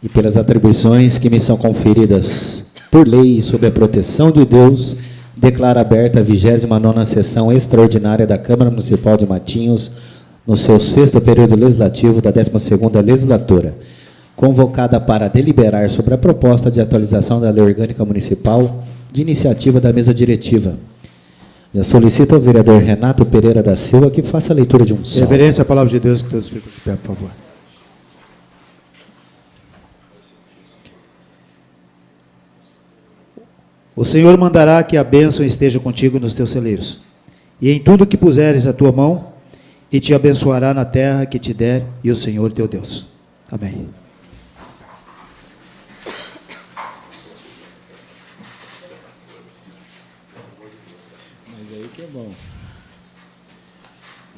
e pelas atribuições que me são conferidas por lei e sob a proteção de Deus, declaro aberta a 29ª sessão extraordinária da Câmara Municipal de Matinhos, no seu 6º período legislativo da 12ª legislatura, convocada para deliberar sobre a proposta de atualização da Lei Orgânica Municipal, de iniciativa da mesa diretiva. Eu solicito ao vereador Renato Pereira da Silva que faça a leitura de um salmo. Reverência à palavra de Deus, que todos fiquem de pé, por favor. O Senhor mandará que a bênção esteja contigo nos teus celeiros, e em tudo que puseres a tua mão, e te abençoará na terra que te der, e o Senhor teu Deus. Amém. Mas aí que é bom.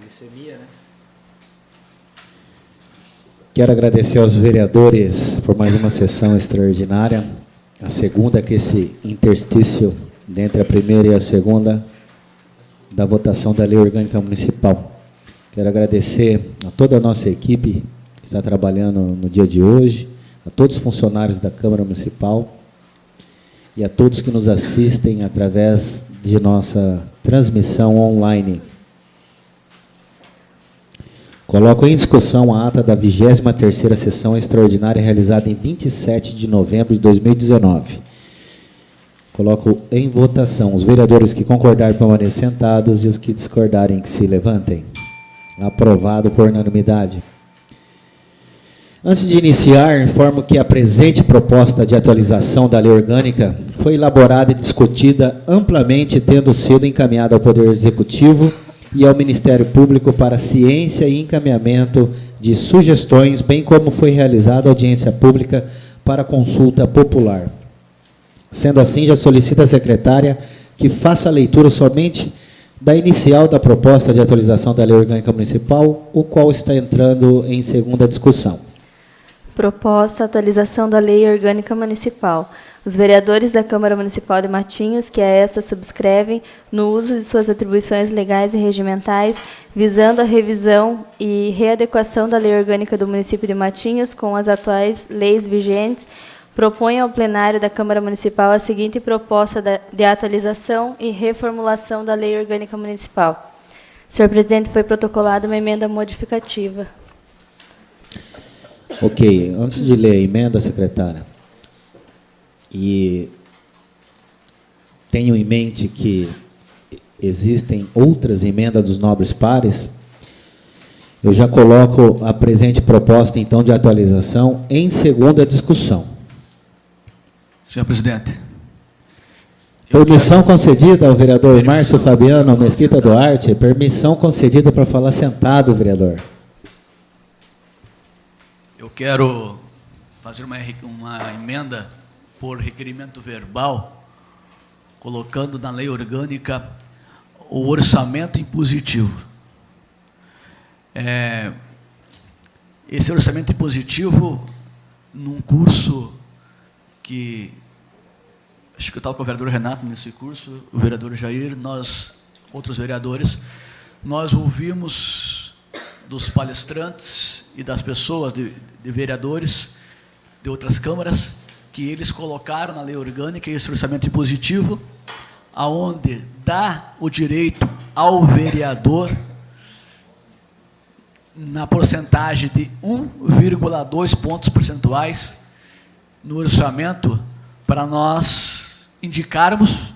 Glicemia, né? Quero agradecer aos vereadores por mais uma sessão extraordinária. A segunda, que esse interstício entre a primeira e a segunda da votação da Lei Orgânica Municipal. Quero agradecer a toda a nossa equipe que está trabalhando no dia de hoje, a todos os funcionários da Câmara Municipal e a todos que nos assistem através de nossa transmissão online. Coloco em discussão a ata da 23ª sessão extraordinária realizada em 27 de novembro de 2019. Coloco em votação. Os vereadores que concordarem permaneçam sentados e os que discordarem que se levantem. Aprovado por unanimidade. Antes de iniciar, informo que a presente proposta de atualização da Lei Orgânica foi elaborada e discutida amplamente, tendo sido encaminhada ao Poder Executivo e ao Ministério Público para ciência e encaminhamento de sugestões, bem como foi realizada audiência pública para consulta popular. Sendo assim, já solicito à secretária que faça a leitura somente da inicial da proposta de atualização da Lei Orgânica Municipal, o qual está entrando em segunda discussão. Proposta atualização da Lei Orgânica Municipal. Os vereadores da Câmara Municipal de Matinhos, que a esta subscrevem, no uso de suas atribuições legais e regimentais, visando a revisão e readequação da Lei Orgânica do município de Matinhos com as atuais leis vigentes, propõe ao plenário da Câmara Municipal a seguinte proposta de atualização e reformulação da Lei Orgânica Municipal. Senhor presidente, foi protocolada uma emenda modificativa. Ok. Antes de ler a emenda, secretária, e tenho em mente que existem outras emendas dos nobres pares, eu já coloco a presente proposta, então, de atualização em segunda discussão. Senhor presidente. Permissão concedida ao vereador Márcio Fabiano Mesquita Duarte. Permissão concedida para falar sentado, vereador. Eu quero fazer uma emenda por requerimento verbal, colocando na lei orgânica o orçamento impositivo. Esse orçamento impositivo, num curso que acho que eu estava com o vereador Renato nesse curso, o vereador Jair, nós, outros vereadores, nós ouvimos dos palestrantes e das pessoas, de vereadores de outras câmaras, que eles colocaram na lei orgânica esse orçamento impositivo, aonde dá o direito ao vereador, na porcentagem de 1,2 pontos percentuais no orçamento, para nós indicarmos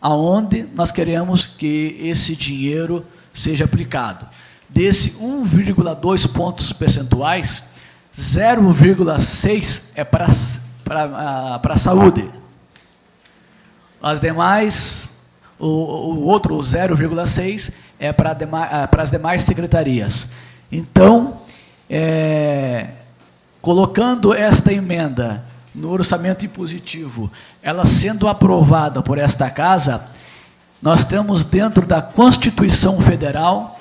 aonde nós queremos que esse dinheiro seja aplicado. Desse 1,2 pontos percentuais, 0,6 é para a saúde. As demais, o outro 0,6 é para as demais secretarias. Então, colocando esta emenda no orçamento impositivo, ela sendo aprovada por esta casa, nós temos dentro da Constituição Federal,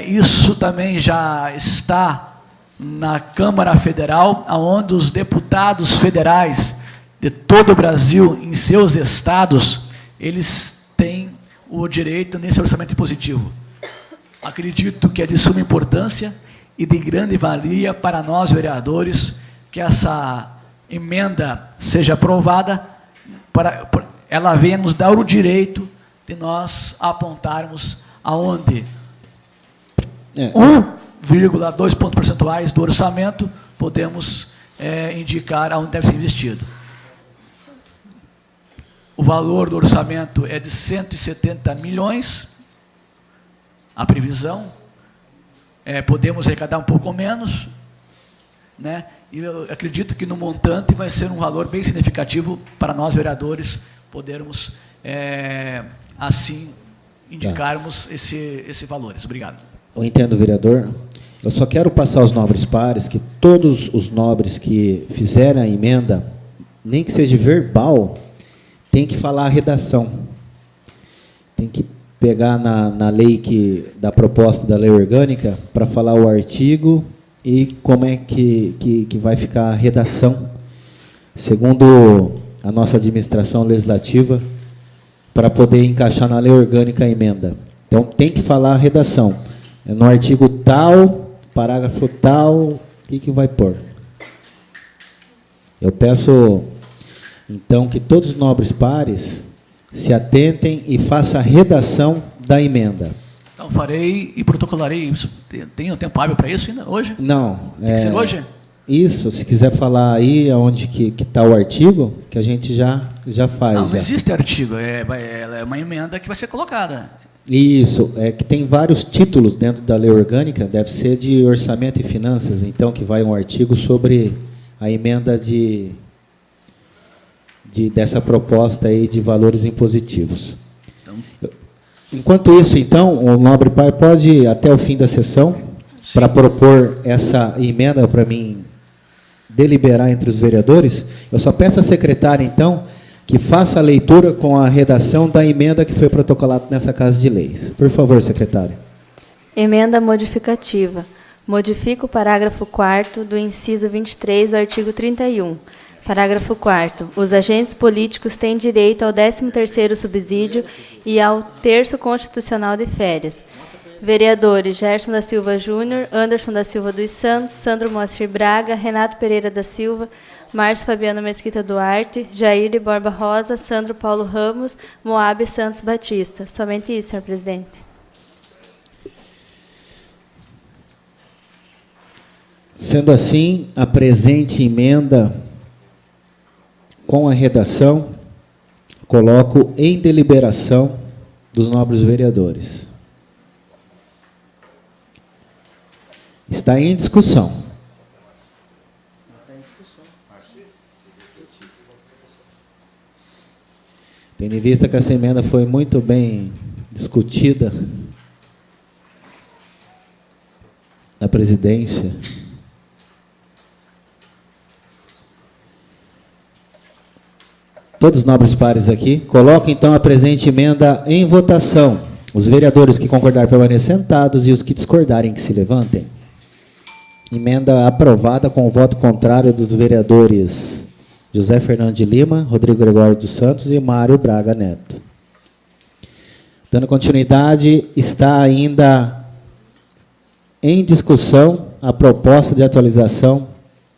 isso também já está na Câmara Federal, onde os deputados federais de todo o Brasil, em seus estados, eles têm o direito nesse orçamento impositivo. Acredito que é de suma importância e de grande valia para nós, vereadores, que essa emenda seja aprovada, ela venha nos dar o direito de nós apontarmos aonde 1,2 pontos percentuais do orçamento podemos indicar aonde deve ser investido. O valor do orçamento é de 170 milhões, a previsão. Podemos arrecadar um pouco menos, né? E eu acredito que no montante vai ser um valor bem significativo para nós, vereadores, podermos, assim, indicarmos esses valores. Obrigado. Eu entendo, vereador. Eu só quero passar aos nobres pares que todos os nobres que fizerem a emenda, nem que seja verbal, tem que falar a redação. Tem que pegar na lei da proposta da lei orgânica para falar o artigo e como é que vai ficar a redação, segundo a nossa administração legislativa, para poder encaixar na lei orgânica a emenda. Então, tem que falar a redação. No artigo tal, parágrafo tal, o que vai pôr? Eu peço, então, que todos os nobres pares se atentem e façam a redação da emenda. Então, farei e protocolarei isso. Tem tempo hábil para isso ainda, hoje? Não. Tem que ser hoje? Isso, se quiser falar aí onde que está o artigo, que a gente já faz. Não existe artigo, é uma emenda que vai ser colocada. Isso, é que tem vários títulos dentro da lei orgânica, deve ser de orçamento e finanças, então que vai um artigo sobre a emenda dessa proposta aí de valores impositivos. Então, enquanto isso, então, o nobre pai pode ir até o fim da sessão para propor essa emenda para mim deliberar entre os vereadores. Eu só peço à secretária, então, que faça a leitura com a redação da emenda que foi protocolada nessa Casa de Leis. Por favor, secretária. Emenda modificativa. Modifica o parágrafo 4º do inciso 23 do artigo 31. Parágrafo 4º. Os agentes políticos têm direito ao 13º subsídio e ao terço constitucional de férias. Vereadores Gerson da Silva Júnior, Anderson da Silva dos Santos, Sandro Moacir Braga, Renato Pereira da Silva, Márcio Fabiano Mesquita Duarte, Jair de Borba Rosa, Sandro Paulo Ramos, Moabe Santos Batista. Somente isso, senhor presidente. Sendo assim, a presente emenda, com a redação, coloco em deliberação dos nobres vereadores. Está em discussão. Tendo em vista que essa emenda foi muito bem discutida na presidência, todos os nobres pares aqui, coloco então a presente emenda em votação. Os vereadores que concordarem permaneçam sentados e os que discordarem que se levantem. Emenda aprovada com o voto contrário dos vereadores José Fernando de Lima, Rodrigo Gregório dos Santos e Mário Braga Neto. Dando continuidade, está ainda em discussão a proposta de atualização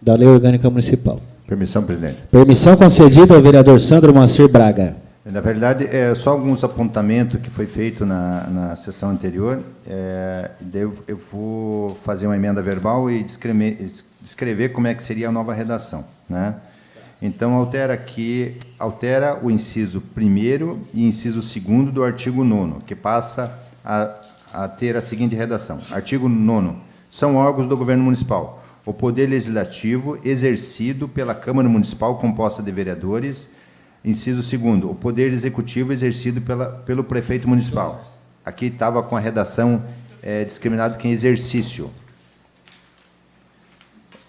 da Lei Orgânica Municipal. Permissão, presidente. Permissão concedida ao vereador Sandro Moacir Braga. Na verdade, só alguns apontamentos que foi feito na sessão anterior. Eu vou fazer uma emenda verbal e descrever como é que seria a nova redação, né? Então, altera o inciso 1º e inciso 2º do artigo 9º, que passa a ter a seguinte redação. Artigo 9º. São órgãos do governo municipal. O poder legislativo exercido pela Câmara Municipal composta de vereadores. Inciso 2º, o poder executivo exercido pelo prefeito municipal. Aqui estava com a redação discriminado que em exercício.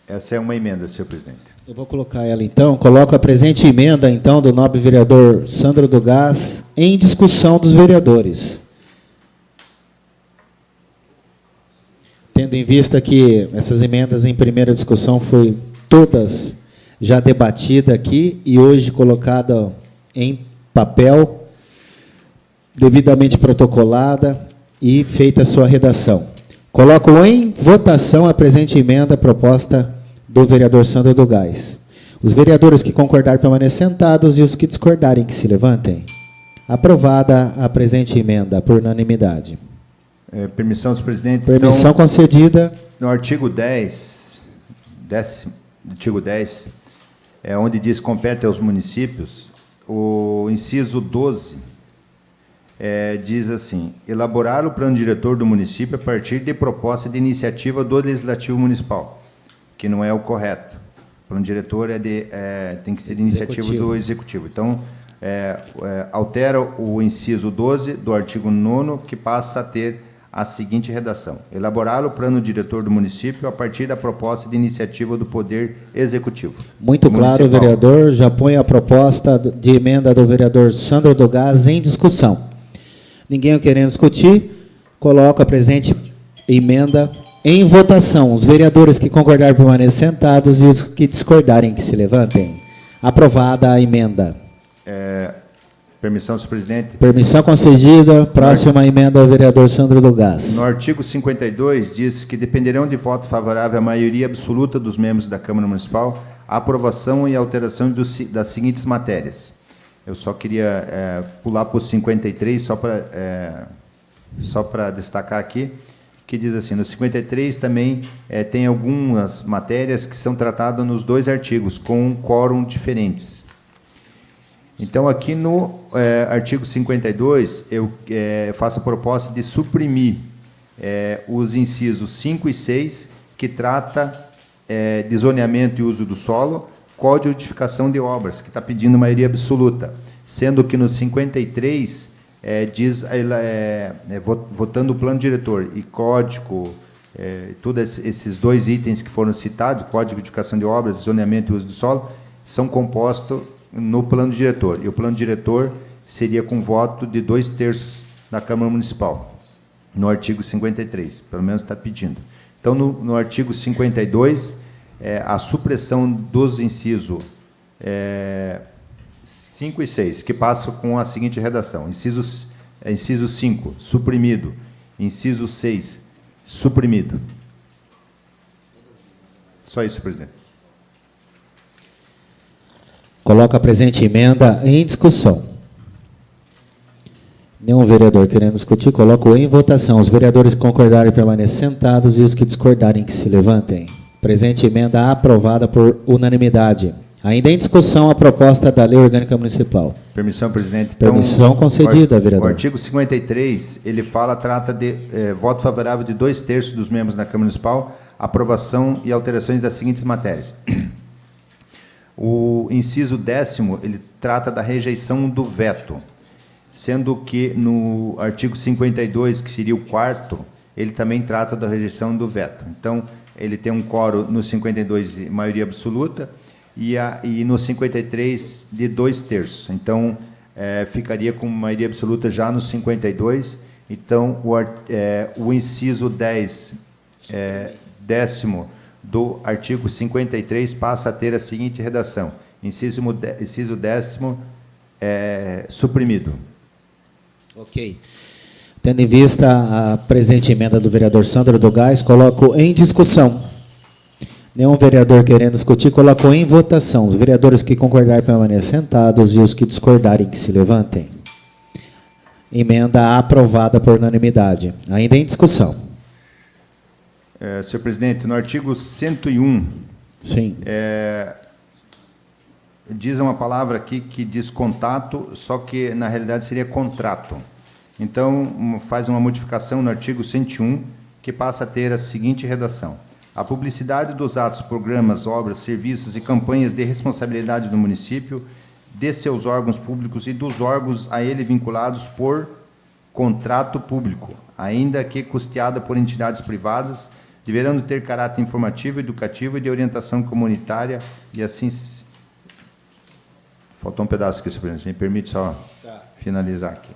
Essa é uma emenda, senhor presidente. Eu vou colocar ela então. Coloco a presente emenda então do nobre vereador Sandro do Gás em discussão dos vereadores. Tendo em vista que essas emendas em primeira discussão foi todas já debatida aqui e hoje colocada em papel, devidamente protocolada e feita a sua redação. Coloco em votação a presente emenda proposta do vereador Sandro do Gás. Os vereadores que concordarem permaneçam sentados e os que discordarem que se levantem. Aprovada a presente emenda por unanimidade. Permissão, senhor presidente. Permissão concedida. No artigo 10, artigo 10, onde diz compete aos municípios, o inciso 12 diz assim: elaborar o plano diretor do município a partir de proposta de iniciativa do Legislativo Municipal, que não é o correto. O plano diretor tem que ser de iniciativa do Executivo. Então, altera o inciso 12 do artigo 9º, que passa a ter a seguinte redação: elaborar o plano diretor do município a partir da proposta de iniciativa do Poder Executivo. Muito claro, vereador. Já põe a proposta de emenda do vereador Sandro do Gás em discussão. Ninguém querendo discutir, coloco a presente emenda em votação. Os vereadores que concordarem permaneçam sentados e os que discordarem que se levantem. Aprovada a emenda. Permissão, senhor presidente. Permissão concedida. Próxima emenda ao vereador Sandro do Gás. No artigo 52, diz que dependerão de voto favorável a maioria absoluta dos membros da Câmara Municipal a aprovação e alteração das seguintes matérias. Eu só queria pular para o 53, só para destacar aqui, que diz assim: no 53 também tem algumas matérias que são tratadas nos dois artigos, com um quórum diferentes. Então, aqui no artigo 52, eu faço a proposta de suprimir os incisos 5 e 6, que trata de zoneamento e uso do solo, Código de Edificação de Obras, que está pedindo maioria absoluta, sendo que no 53 diz, votando o plano diretor e código, todos esses dois itens que foram citados, Código de Edificação de Obras, zoneamento e uso do solo, são compostos no plano diretor. E o plano diretor seria com voto de 2/3 da Câmara Municipal, no artigo 53, pelo menos está pedindo. Então, no artigo 52, a supressão dos incisos 5 e 6, que passa com a seguinte redação: inciso 5, suprimido. Inciso 6, suprimido. Só isso, presidente. Coloca a presente emenda em discussão. Nenhum vereador querendo discutir, coloco em votação. Os vereadores que concordarem permaneçam sentados e os que discordarem que se levantem. Presente emenda aprovada por unanimidade. Ainda em discussão a proposta da Lei Orgânica Municipal. Permissão, presidente. Permissão concedida, vereador. O artigo 53, ele trata de voto favorável de 2/3 dos membros da Câmara Municipal, aprovação e alterações das seguintes matérias. O inciso 10º, ele trata da rejeição do veto, sendo que no artigo 52, que seria o 4º, ele também trata da rejeição do veto. Então, ele tem um quórum no 52 de maioria absoluta e no 53 de 2/3. Então, ficaria com maioria absoluta já no 52. Então, o inciso 10º do artigo 53 passa a ter a seguinte redação: inciso 10º suprimido. Ok. Tendo em vista a presente emenda do vereador Sandro do Gás, coloco em discussão. Nenhum vereador querendo discutir, coloco em votação. Os vereadores que concordarem permaneçam sentados e os que discordarem que se levantem. Emenda aprovada por unanimidade. Ainda em discussão. Senhor presidente, no artigo 101, sim, diz uma palavra aqui que diz contato, só que na realidade seria contrato. Então, faz uma modificação no artigo 101, que passa a ter a seguinte redação: a publicidade dos atos, programas, obras, serviços e campanhas de responsabilidade do município, de seus órgãos públicos e dos órgãos a ele vinculados por contrato público, ainda que custeada por entidades privadas, deverão ter caráter informativo, educativo e de orientação comunitária, e assim... Faltou um pedaço aqui, senhor presidente. Me permite só finalizar aqui.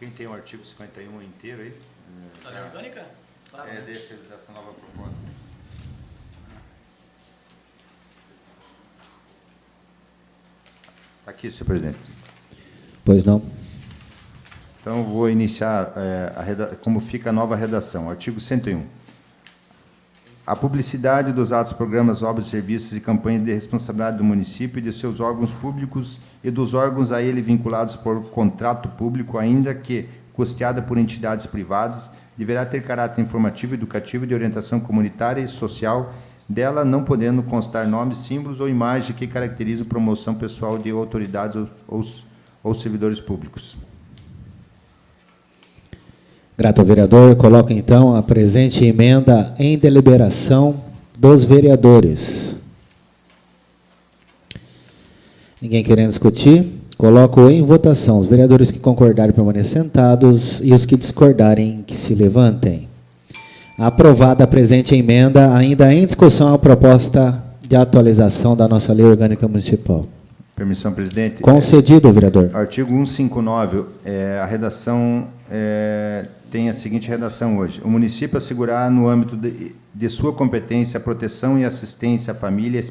Alguém tem o artigo 51 inteiro aí? Da lei orgânica? Claro. Dessa nova proposta. Está aqui, senhor presidente. Pois não. Então, eu vou iniciar como fica a nova redação. Artigo 101. A publicidade dos atos, programas, obras, serviços e campanhas de responsabilidade do município e de seus órgãos públicos e dos órgãos a ele vinculados por contrato público, ainda que custeada por entidades privadas, deverá ter caráter informativo, educativo, de orientação comunitária e social, dela não podendo constar nomes, símbolos ou imagem que caracterizam promoção pessoal de autoridades ou servidores públicos. Grato ao vereador. Coloco, então, a presente emenda em deliberação dos vereadores. Ninguém querendo discutir? Coloco em votação. Os vereadores que concordarem permaneçam sentados e os que discordarem que se levantem. Aprovada a presente emenda, ainda em discussão a proposta de atualização da nossa Lei Orgânica Municipal. Permissão, presidente. Concedido, vereador. Artigo 159, a redação tem a seguinte redação hoje. O município assegurará, no âmbito de sua competência, a proteção e assistência à família,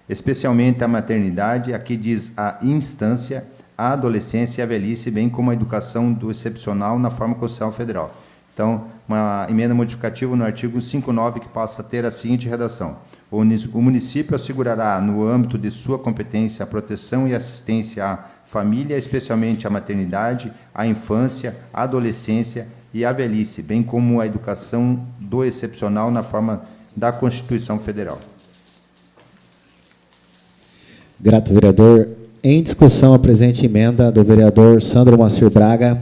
especialmente à maternidade, aqui diz a instância, a adolescência e a velhice, bem como a educação do excepcional na forma constitucional federal. Então, uma emenda modificativa no artigo 159, que passa a ter a seguinte redação. O município assegurará, no âmbito de sua competência, a proteção e assistência à família, especialmente à maternidade, à infância, à adolescência e à velhice, bem como a educação do excepcional na forma da Constituição Federal. Grato, vereador. Em discussão a presente emenda do vereador Sandro Moacir Braga.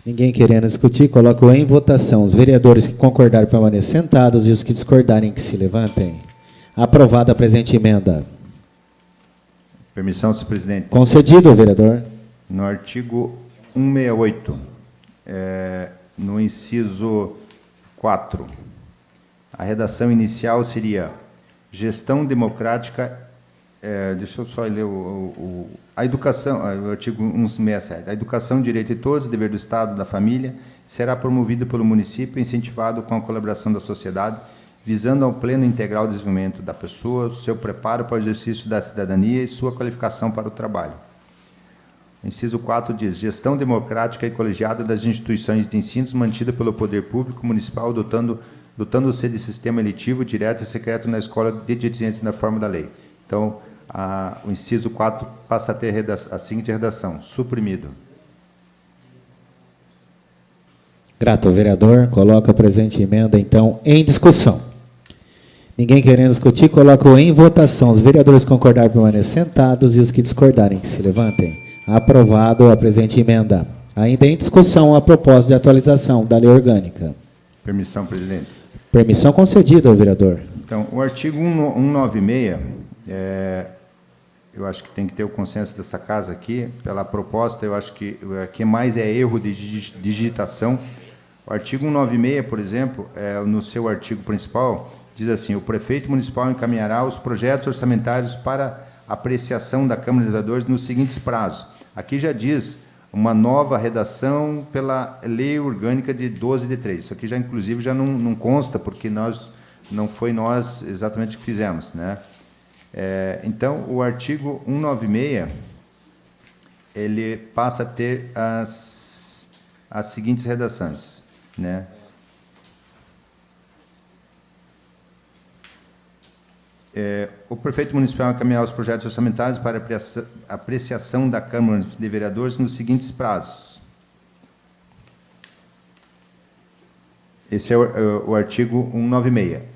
Ninguém querendo discutir, coloco em votação. Os vereadores que concordarem permaneçam sentados e os que discordarem que se levantem. Aprovada a presente emenda. Permissão, senhor presidente. Concedido, vereador. No artigo 168, no inciso 4, a redação inicial seria gestão democrática, deixa eu só ler a educação, o artigo 167, a educação, direito de todos, dever do Estado, da família, será promovida pelo município, incentivado com a colaboração da sociedade, visando ao pleno e integral desenvolvimento da pessoa, seu preparo para o exercício da cidadania e sua qualificação para o trabalho. O inciso 4 diz, gestão democrática e colegiada das instituições de ensino mantida pelo poder público municipal, dotando-se de sistema eletivo, direto e secreto na escola de dirigentes na forma da lei. Então, o inciso 4 passa a ter a seguinte redação, suprimido. Grato ao vereador. Coloco a presente emenda, então, em discussão. Ninguém querendo discutir, coloco em votação. Os vereadores concordarem permaneçam sentados e os que discordarem que se levantem. Aprovado a presente emenda. Ainda em discussão a proposta de atualização da lei orgânica. Permissão, presidente. Permissão concedida ao vereador. Então, o artigo 196, eu acho que tem que ter o consenso dessa casa aqui, pela proposta, eu acho que o que mais é erro de digitação. O artigo 196, por exemplo, no seu artigo principal, diz assim, o prefeito municipal encaminhará os projetos orçamentários para apreciação da Câmara de Vereadores nos seguintes prazos. Aqui já diz uma nova redação pela Lei Orgânica de 12 de 3. Isso aqui já, inclusive, já não consta, porque não foi nós exatamente que fizemos, né? Então, o artigo 196, ele passa a ter as seguintes redações, né? O prefeito municipal encaminhará os projetos orçamentários para apreciação da Câmara de Vereadores nos seguintes prazos. Esse é o artigo 196.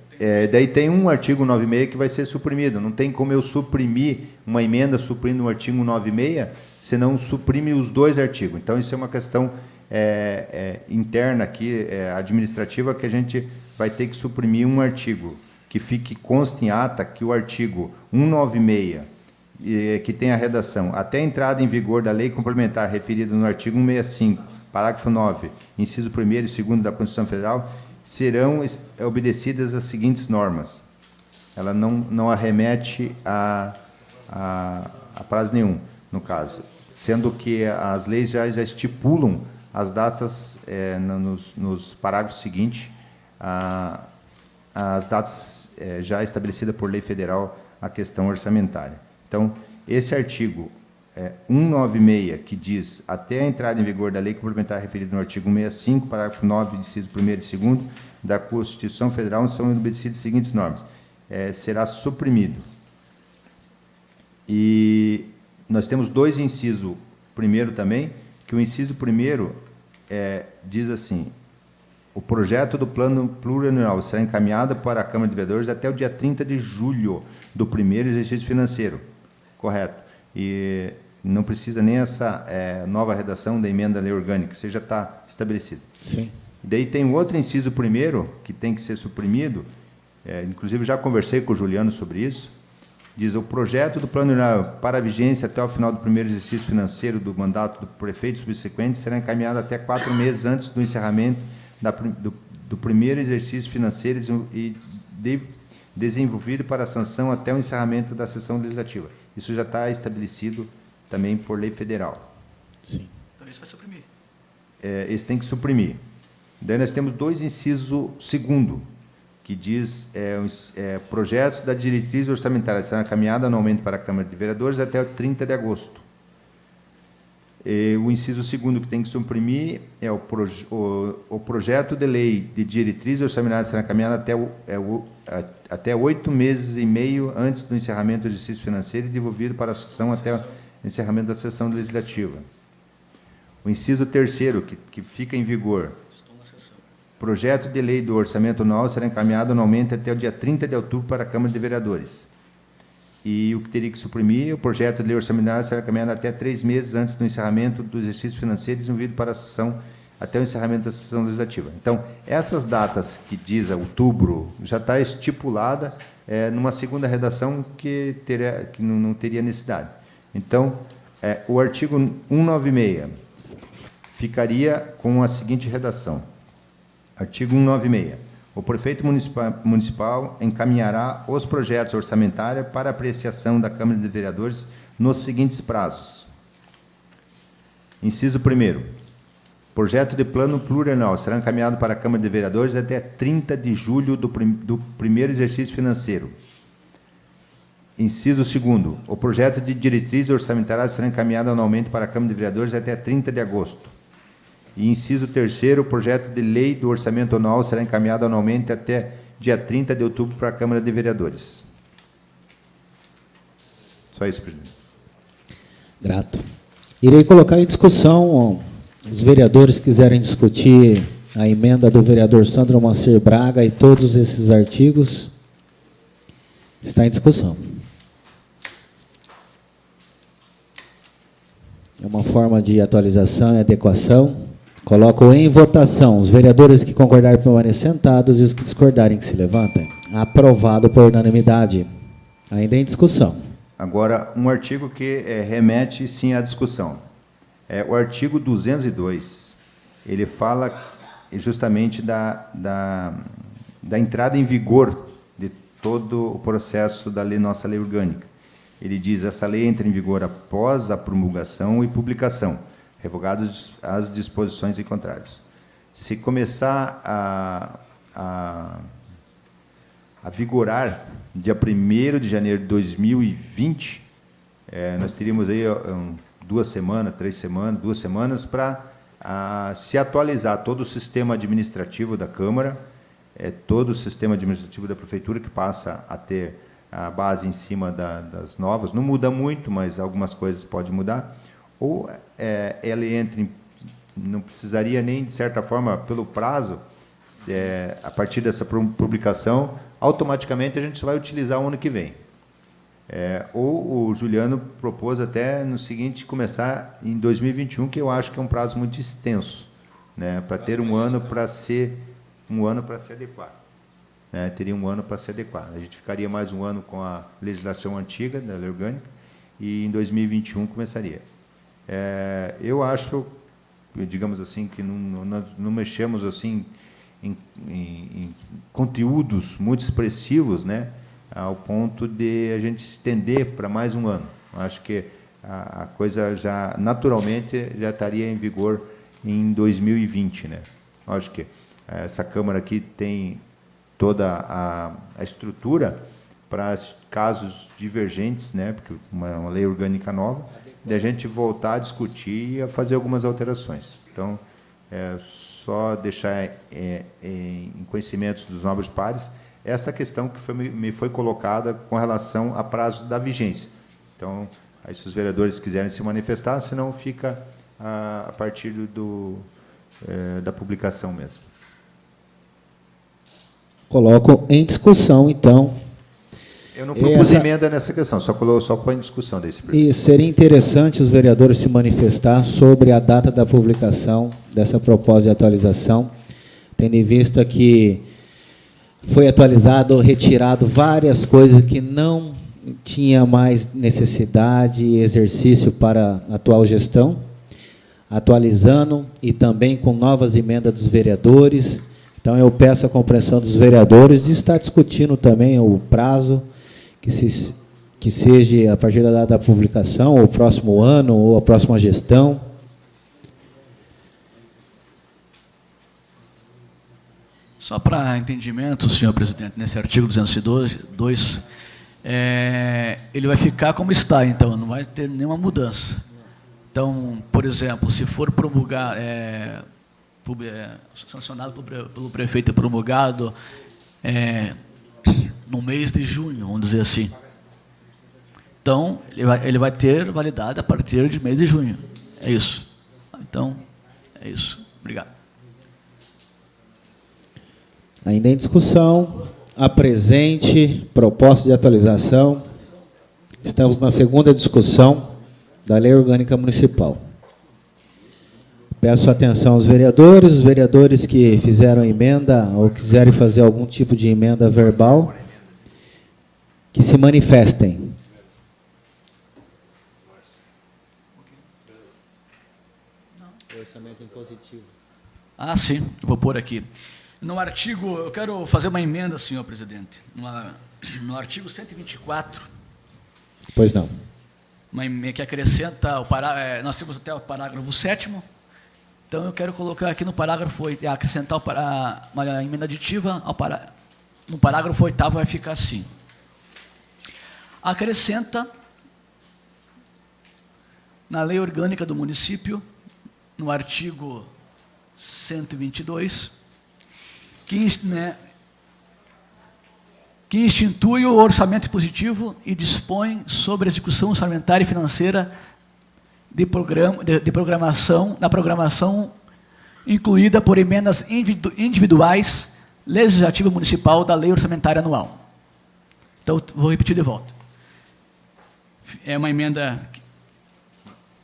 Daí tem um artigo 196 que vai ser suprimido. Não tem como eu suprimir uma emenda suprindo o artigo 196, senão suprime os dois artigos. Então, isso é uma questão interna aqui, administrativa, que a gente vai ter que suprimir um artigo. Que conste em ata que o artigo 196, que tem a redação, até a entrada em vigor da lei complementar referida no artigo 165, parágrafo 9, inciso 1º e 2º da Constituição Federal, serão obedecidas as seguintes normas. Ela não arremete a prazo nenhum, no caso. sendo que as leis já estipulam as datas nos parágrafos seguintes, as datas já estabelecidas por lei federal, a questão orçamentária. Então, esse artigo 196, que diz até a entrada em vigor da lei complementar referida no artigo 165, parágrafo 9, inciso 1º e 2º da Constituição Federal, não são obedecidas as seguintes normas. Será suprimido. E nós temos dois incisos. Primeiro também, que o inciso primeiro diz assim: o projeto do plano plurianual será encaminhado para a Câmara de Vereadores até o dia 30 de julho do primeiro exercício financeiro. Correto. E não precisa nem essa nova redação da emenda à lei orgânica, isso já está estabelecido. Sim. Daí tem outro inciso primeiro, que tem que ser suprimido, inclusive já conversei com o Juliano sobre isso, diz: o projeto do plano para a vigência até o final do primeiro exercício financeiro do mandato do prefeito subsequente será encaminhado até 4 meses antes do encerramento do primeiro exercício financeiro e desenvolvido para a sanção até o encerramento da sessão legislativa. Isso já está estabelecido também por lei federal. Sim. Então, isso vai suprimir. Esse tem que suprimir. Daí nós temos dois incisos segundo, que diz projetos da diretriz orçamentária serão encaminhados anualmente para a Câmara de Vereadores até o 30 de agosto. O inciso segundo que tem que suprimir é o projeto de lei de diretriz orçamentária será encaminhado até 8 meses e meio antes do encerramento do exercício financeiro e devolvido para a sessão até o encerramento da sessão legislativa. O inciso terceiro, que fica em vigor: projeto de lei do orçamento anual será encaminhado anualmente até o dia 30 de outubro para a Câmara de Vereadores. E o que teria que suprimir: o projeto de lei orçamentária será encaminhado até 3 meses antes do encerramento do exercício financeiro e desenvolvido para a sessão até o encerramento da sessão legislativa. Então, essas datas que diz outubro já está estipulada numa segunda redação que não teria necessidade. Então, o artigo 196 ficaria com a seguinte redação. Artigo 196. O prefeito municipal encaminhará os projetos orçamentários para apreciação da Câmara de Vereadores nos seguintes prazos. Inciso 1º. Projeto de plano plurianual será encaminhado para a Câmara de Vereadores até 30 de julho do primeiro exercício financeiro. Inciso 2º. O projeto de diretriz orçamentária será encaminhado anualmente para a Câmara de Vereadores até 30 de agosto. E inciso 3º, o projeto de lei do orçamento anual será encaminhado anualmente até dia 30 de outubro para a Câmara de Vereadores. Só isso, presidente. Grato. Irei colocar em discussão, os vereadores quiserem discutir a emenda do vereador Sandro Moacir Braga e todos esses artigos, está em discussão. É uma forma de atualização e adequação. Coloco em votação. Os vereadores que concordarem permaneçam sentados e os que discordarem que se levantem. Aprovado por unanimidade. Ainda em discussão. Agora, um artigo que remete, sim, à discussão. O artigo 202, ele fala justamente da entrada em vigor de todo o processo da nossa lei orgânica. Ele diz: essa lei entra em vigor após a promulgação e publicação, revogadas as disposições em contrários. Se começar a vigorar dia 1º de janeiro de 2020, nós teríamos aí 2 semanas, 3 semanas, 2 semanas para se atualizar todo o sistema administrativo da Câmara, todo o sistema administrativo da Prefeitura, que passa a ter a base em cima das novas. Não muda muito, mas algumas coisas podem mudar. Ou ela entra não precisaria nem, de certa forma, pelo prazo, a partir dessa publicação, automaticamente a gente só vai utilizar o ano que vem. Ou o Juliano propôs até no seguinte, começar em 2021, que eu acho que é um prazo muito extenso, né, para ter um ano para se adequar. Teria um ano para se adequar. A gente ficaria mais um ano com a legislação antiga da lei orgânica e em 2021 começaria. Eu acho, digamos assim, que não mexemos assim em conteúdos muito expressivos, né, ao ponto de a gente estender para mais um ano. Acho que a coisa já, naturalmente, já estaria em vigor em 2020, né? Acho que essa Câmara aqui tem toda a estrutura para casos divergentes, né? Porque uma lei orgânica nova, de a gente voltar a discutir e a fazer algumas alterações. Então, só deixar em conhecimento dos nobres pares essa questão que me foi colocada com relação a prazo da vigência. Então, aí, se os vereadores quiserem se manifestar, senão fica a partir da publicação mesmo. Coloco em discussão, então. Eu não propus emenda nessa questão, só põe em discussão desse projeto. E seria interessante os vereadores se manifestar sobre a data da publicação dessa proposta de atualização, tendo em vista que foi atualizado, retirado várias coisas que não tinha mais necessidade e exercício para a atual gestão, atualizando e também com novas emendas dos vereadores. Então, eu peço a compreensão dos vereadores de estar discutindo também o prazo, que seja a partir da data da publicação, ou o próximo ano, ou a próxima gestão. Só para entendimento, senhor presidente, nesse artigo 202, ele vai ficar como está, então, não vai ter nenhuma mudança. Então, por exemplo, se for promulgar, sancionado pelo prefeito e promulgado no mês de junho, vamos dizer assim. Então, ele vai ter validade a partir de mês de junho. É isso. Então, é isso. Obrigado. Ainda em discussão, a presente proposta de atualização. Estamos na segunda discussão da Lei Orgânica Municipal. Peço atenção aos vereadores, os vereadores que fizeram emenda ou quiserem fazer algum tipo de emenda verbal, que se manifestem. Orçamento impositivo. Ah, sim, eu vou pôr aqui. No artigo, eu quero fazer uma emenda, senhor presidente. No artigo 124. Pois não. Uma emenda que acrescenta, nós temos até o parágrafo 7º. Então, eu quero colocar aqui no parágrafo, acrescentar uma emenda aditiva, no parágrafo 8º vai ficar assim. Acrescenta na lei orgânica do município, no artigo 122, que institui o orçamento positivo e dispõe sobre a execução orçamentária e financeira de programação, da programação incluída por emendas individuais legislativa municipal da lei orçamentária anual. Então, vou repetir de volta. É uma emenda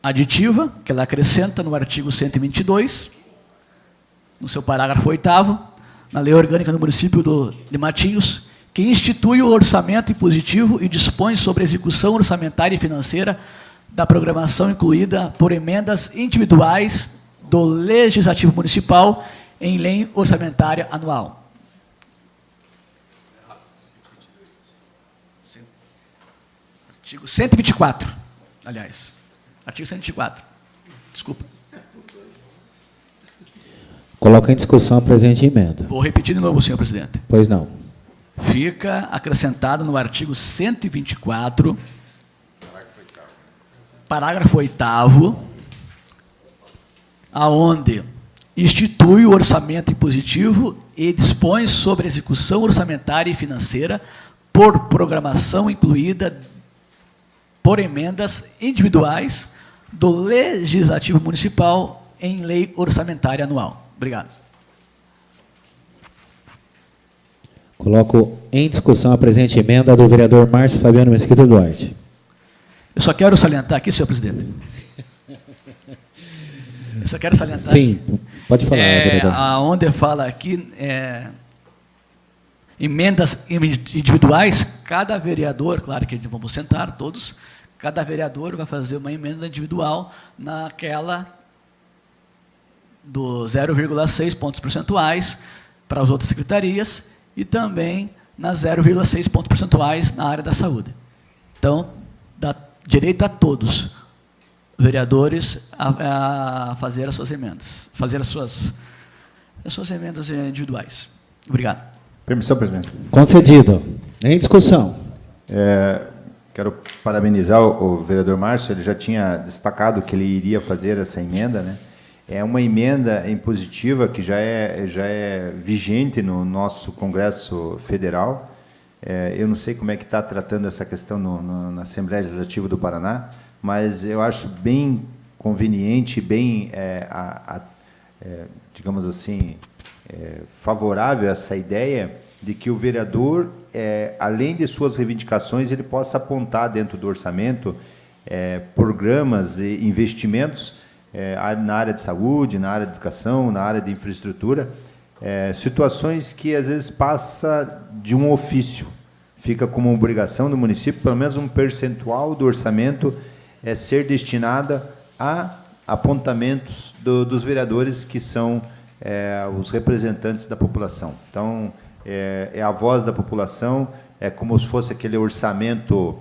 aditiva, que ela acrescenta no artigo 122, no seu parágrafo 8º, na lei orgânica do município de Matinhos, que institui o orçamento impositivo e dispõe sobre a execução orçamentária e financeira da programação incluída por emendas individuais do Legislativo Municipal em lei orçamentária anual. Artigo 124, aliás. Artigo 124. Desculpa. Coloca em discussão a presente emenda. Vou repetir de novo, senhor presidente. Pois não. Fica acrescentado no artigo 124, parágrafo 8º, aonde institui o orçamento impositivo e dispõe sobre a execução orçamentária e financeira por programação incluída por emendas individuais do Legislativo Municipal em lei orçamentária anual. Obrigado. Coloco em discussão a presente emenda do vereador Márcio Fabiano Mesquita Duarte. Eu só quero salientar aqui, senhor presidente. Eu só quero salientar. Sim, pode falar, vereador. Onde fala aqui, emendas individuais, cada vereador, claro que vamos sentar todos, cada vereador vai fazer uma emenda individual naquela do 0,6 pontos percentuais para as outras secretarias e também nas 0,6 pontos percentuais na área da saúde. Então, dá direito a todos. vereadores a fazer as suas emendas, fazer as suas emendas individuais. Obrigado. Permissão, presidente. Concedido. Em discussão. Quero parabenizar o vereador Márcio, ele já tinha destacado que ele iria fazer essa emenda, né? É uma emenda impositiva que já é vigente no nosso Congresso Federal. Eu não sei como é que está tratando essa questão na Assembleia Legislativa do Paraná, mas eu acho bem conveniente, bem, digamos assim, favorável essa ideia de que o vereador, além de suas reivindicações, ele possa apontar dentro do orçamento programas e investimentos na área de saúde, na área de educação, na área de infraestrutura, situações que às vezes passa de um ofício, fica como obrigação do município, pelo menos um percentual do orçamento ser destinada a apontamentos dos vereadores que são os representantes da população. Então, é a voz da população, é como se fosse aquele orçamento,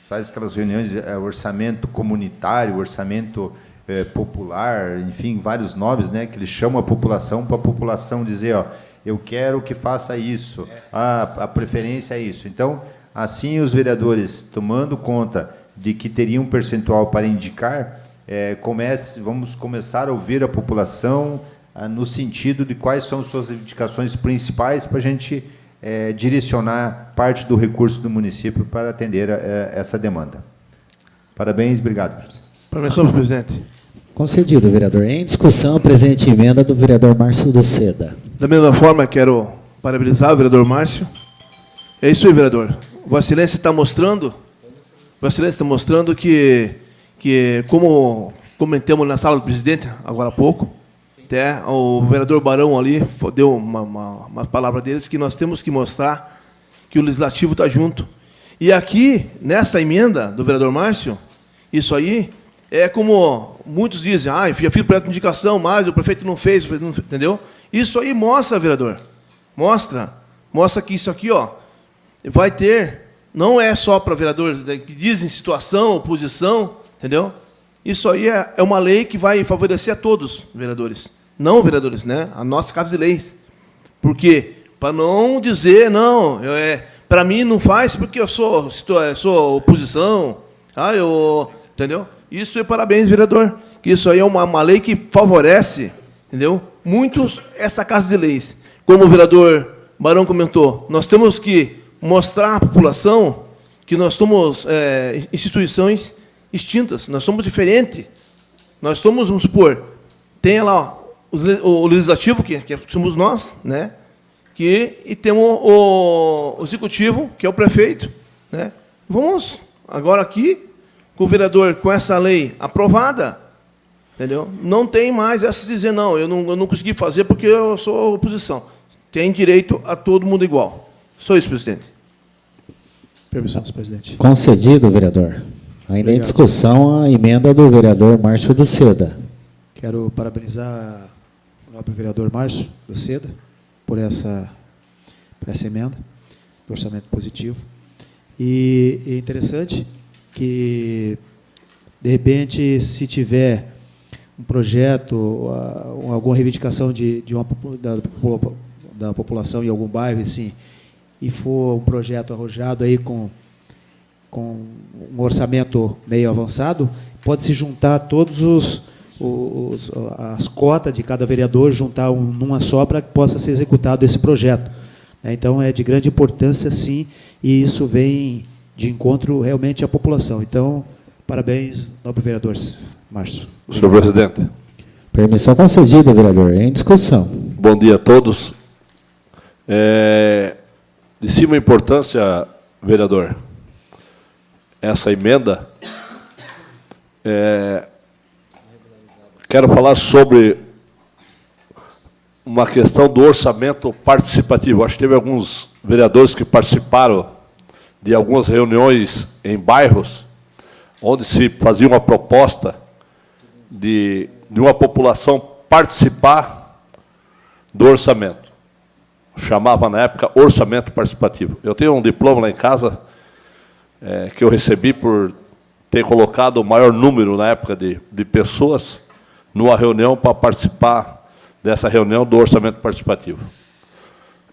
faz aquelas reuniões, orçamento comunitário, orçamento popular, enfim, vários nomes, né, que eles chamam a população para a população dizer, ó, eu quero que faça isso, a preferência é isso. Então, assim, os vereadores, tomando conta de que teriam um percentual para indicar, vamos começar a ouvir a população no sentido de quais são suas reivindicações principais para a gente direcionar parte do recurso do município para atender essa demanda. Parabéns, obrigado. Permissão, presidente. Concedido, vereador. Em discussão, a presente emenda do vereador Márcio Doceda. Da mesma forma, quero parabenizar o vereador Márcio. É isso aí, vereador. Vossa Excelência está mostrando, que como comentamos na sala do presidente, agora há pouco, até o vereador Barão ali deu uma palavra deles, que nós temos que mostrar que o Legislativo está junto. E aqui, nessa emenda do vereador Márcio, isso aí é como muitos dizem, eu fiz projeto de indicação, mas o prefeito não fez, entendeu? Isso aí mostra, vereador, mostra que isso aqui, ó, vai ter, não é só para vereadores que dizem situação, oposição, entendeu? Isso aí é uma lei que vai favorecer a todos, vereadores. Não, vereadores, né? A nossa Casa de Leis. Por quê? Para não dizer, não, para mim não faz porque eu sou oposição. Entendeu? Isso é parabéns, vereador. Que isso aí é uma lei que favorece, entendeu? Muitos essa Casa de Leis. Como o vereador Barão comentou, nós temos que mostrar à população que nós somos instituições extintas, nós somos diferentes. Nós somos, vamos supor, tem lá o legislativo, que somos nós, né? E temos o executivo, que é o prefeito, né? Vamos agora aqui, com o vereador, com essa lei aprovada, entendeu? Não tem mais essa de dizer, não, eu não consegui fazer porque eu sou oposição. Tem direito a todo mundo igual. Só isso, presidente. Permissão, presidente. Concedido, vereador. Ainda em discussão, a emenda do vereador Márcio Doceda. Quero parabenizar o nobre vereador Márcio Doceda por essa emenda do orçamento positivo. E é interessante que, de repente, se tiver um projeto, alguma reivindicação da população em algum bairro, assim, e for um projeto arrojado aí com um orçamento meio avançado, pode-se juntar todos as cotas de cada vereador, juntar numa só para que possa ser executado esse projeto. Então, é de grande importância, sim, e isso vem de encontro realmente à população. Então, parabéns, nobre vereador Márcio. Senhor presidente. Permissão concedida, vereador. Em discussão. Bom dia a todos. De suma importância, vereador, essa emenda. Quero falar sobre uma questão do orçamento participativo. Acho que teve alguns vereadores que participaram de algumas reuniões em bairros, onde se fazia uma proposta de uma população participar do orçamento. Chamava, na época, orçamento participativo. Eu tenho um diploma lá em casa, que eu recebi por ter colocado o maior número, na época, de pessoas numa reunião para participar dessa reunião do orçamento participativo.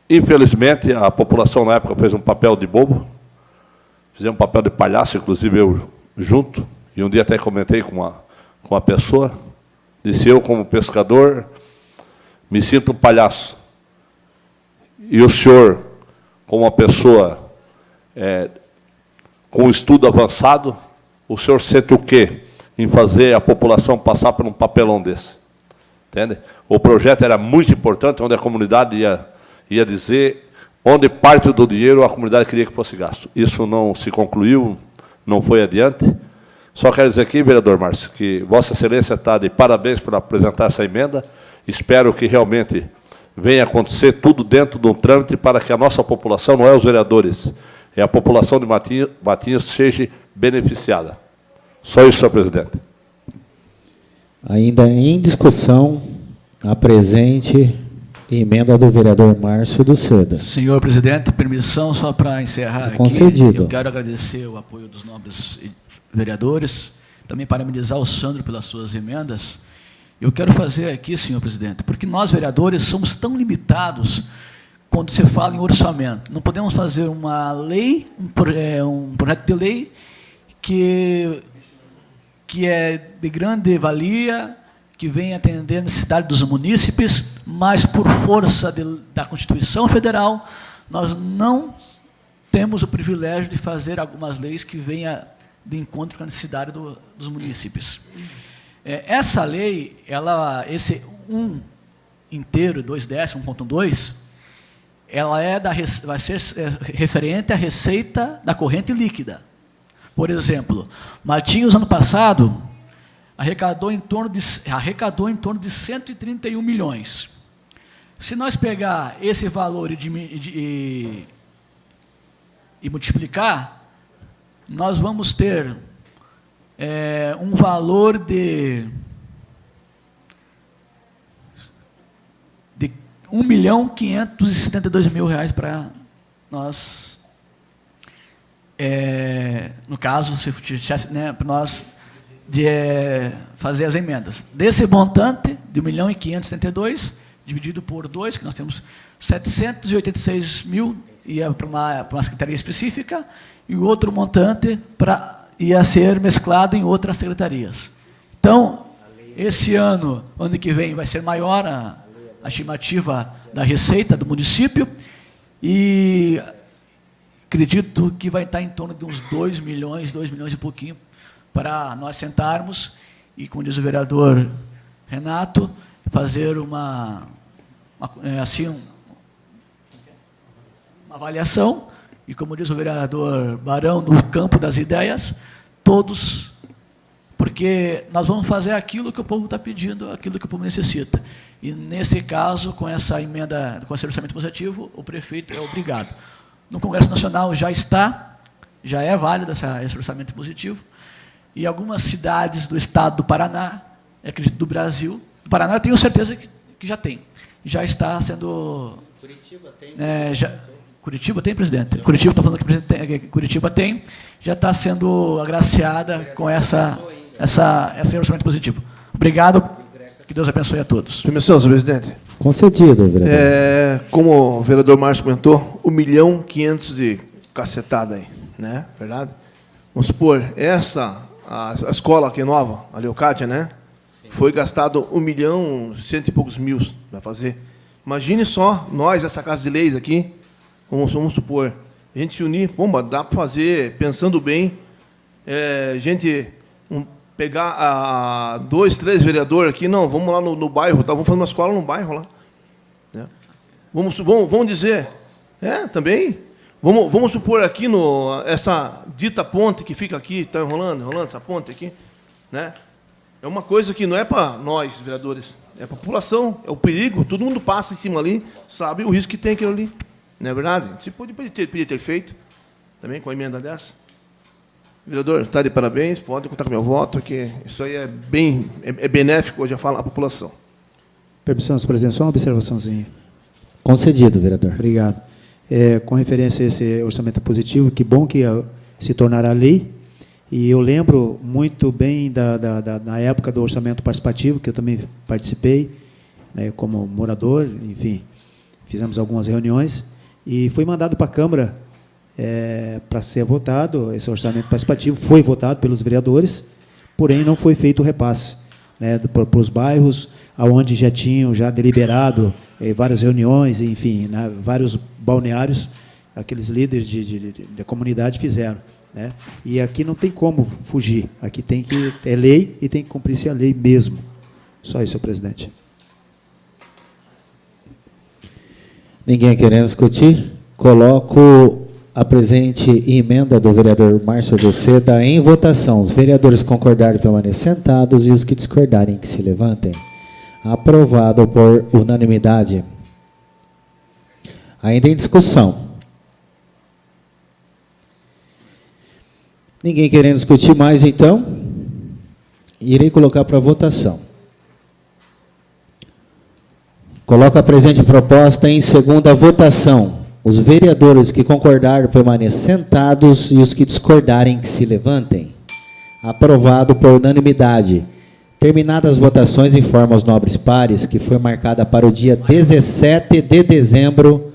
Infelizmente, a população, na época, fez um papel de bobo, fizemos um papel de palhaço, inclusive eu junto, e um dia até comentei com uma pessoa, disse: eu, como pescador, me sinto um palhaço. E o senhor, como uma pessoa com estudo avançado, o senhor sente o quê em fazer a população passar por um papelão desse? Entende? O projeto era muito importante, onde a comunidade ia dizer onde parte do dinheiro a comunidade queria que fosse gasto. Isso não se concluiu, não foi adiante. Só quero dizer aqui, vereador Márcio, que Vossa Excelência está de parabéns por apresentar essa emenda. Espero que realmente venha acontecer tudo dentro de um trâmite para que a nossa população, não é os vereadores, é a população de Matinhos, seja beneficiada. Só isso, senhor presidente. Ainda em discussão, a presente emenda do vereador Márcio do Seda. Senhor presidente, permissão só para encerrar aqui. Concedido. Eu quero agradecer o apoio dos nobres vereadores, também parabenizar o Sandro pelas suas emendas. Eu quero fazer aqui, senhor presidente, porque nós, vereadores, somos tão limitados quando se fala em orçamento. Não podemos fazer uma lei, um projeto de lei que é de grande valia, que vem atender a necessidade dos munícipes, mas por força da Constituição Federal, nós não temos o privilégio de fazer algumas leis que venham de encontro com a necessidade dos munícipes. Essa lei, esse 1 inteiro, 2/10, 1.2, ela vai ser referente à receita da corrente líquida. Por exemplo, Matinhos, ano passado, arrecadou em torno de 131 milhões. Se nós pegar esse valor e multiplicar, nós vamos ter um valor de R$1.572.000 para nós, no caso, se tivesse, né, para nós fazer as emendas. Desse montante, de 1.572.000, dividido por 2, que nós temos 786 mil, ia para uma secretaria específica, e o outro montante ia ser mesclado em outras secretarias. Então, esse ano que vem, vai ser maior a estimativa da receita do município, e acredito que vai estar em torno de uns 2 milhões e pouquinho, para nós sentarmos e, como diz o vereador Renato, fazer uma avaliação, e, como diz o vereador Barão, no campo das ideias, todos, porque nós vamos fazer aquilo que o povo está pedindo, aquilo que o povo necessita. E, nesse caso, com essa emenda do Conselho de Orçamento Positivo, o prefeito é obrigado. No Congresso Nacional já é válido esse orçamento positivo, e algumas cidades do estado do Paraná, acredito do Brasil, do Paraná eu tenho certeza que já tem. Já está sendo... Curitiba tem? Curitiba tem, presidente? Curitiba está falando que Curitiba tem, já está sendo agraciada com esse orçamento positivo. Obrigado, que Deus abençoe a todos. Permissão, senhor presidente. Concedido, vereador. Como o vereador Márcio comentou, 1.500.000 de cacetada aí, né? Verdade? Vamos supor, a escola aqui nova, a Leocádia, né? Sim. Foi gastado 1.100.000 e poucos para fazer. Imagine só, nós, essa Casa de Leis aqui, vamos supor, a gente se unir, dá para fazer, pensando bem, pegar 2, 3 vereadores aqui, não, vamos lá no bairro, vamos fazer uma escola no bairro lá. Né? Vamos dizer, também, vamos supor aqui, essa dita ponte que fica aqui, está enrolando essa ponte aqui, né? É uma coisa que não é para nós, vereadores, é para a população, é o perigo, todo mundo passa em cima ali, sabe o risco que tem aquilo ali. Não é verdade? Você podia ter feito também com a emenda dessa. Vereador, está de parabéns, pode contar com meu voto, que isso aí é benéfico, hoje a população. Permissão, senhor presidente, só uma observaçãozinha. Concedido, vereador. Obrigado. Com referência a esse orçamento positivo, que bom que se tornará lei, E eu lembro muito bem na época do orçamento participativo, que eu também participei, né, como morador, enfim, fizemos algumas reuniões, e foi mandado para a Câmara para ser votado. Esse orçamento participativo foi votado pelos vereadores, porém não foi feito o repasse, né, para os bairros, onde já tinham deliberado várias reuniões, enfim, né, vários balneários, aqueles líderes da comunidade fizeram. Né? E aqui não tem como fugir. Aqui é lei e tem que cumprir-se a lei mesmo. Só isso, senhor presidente. Ninguém querendo discutir? Coloco a presente emenda do vereador Márcio Doceda em votação. Os vereadores concordarem permanecer sentados e os que discordarem que se levantem. Aprovado por unanimidade. Ainda em discussão. Ninguém querendo discutir mais, então, irei colocar para votação. Coloco a presente proposta em segunda votação. Os vereadores que concordarem permaneçam sentados e os que discordarem que se levantem. Aprovado por unanimidade. Terminadas as votações, informo aos nobres pares que foi marcada para o dia 17 de dezembro,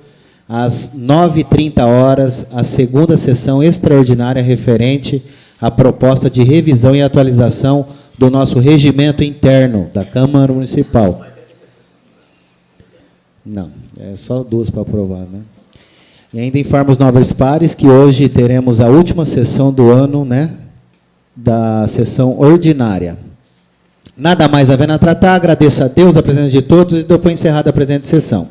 às 9h30, a segunda sessão extraordinária referente à proposta de revisão e atualização do nosso regimento interno da Câmara Municipal. Não, é só 2 para aprovar, né? E ainda informo os nobres pares que hoje teremos a última sessão do ano, né, da sessão ordinária. Nada mais havendo a tratar, agradeço a Deus a presença de todos e dou por encerrada a presente sessão.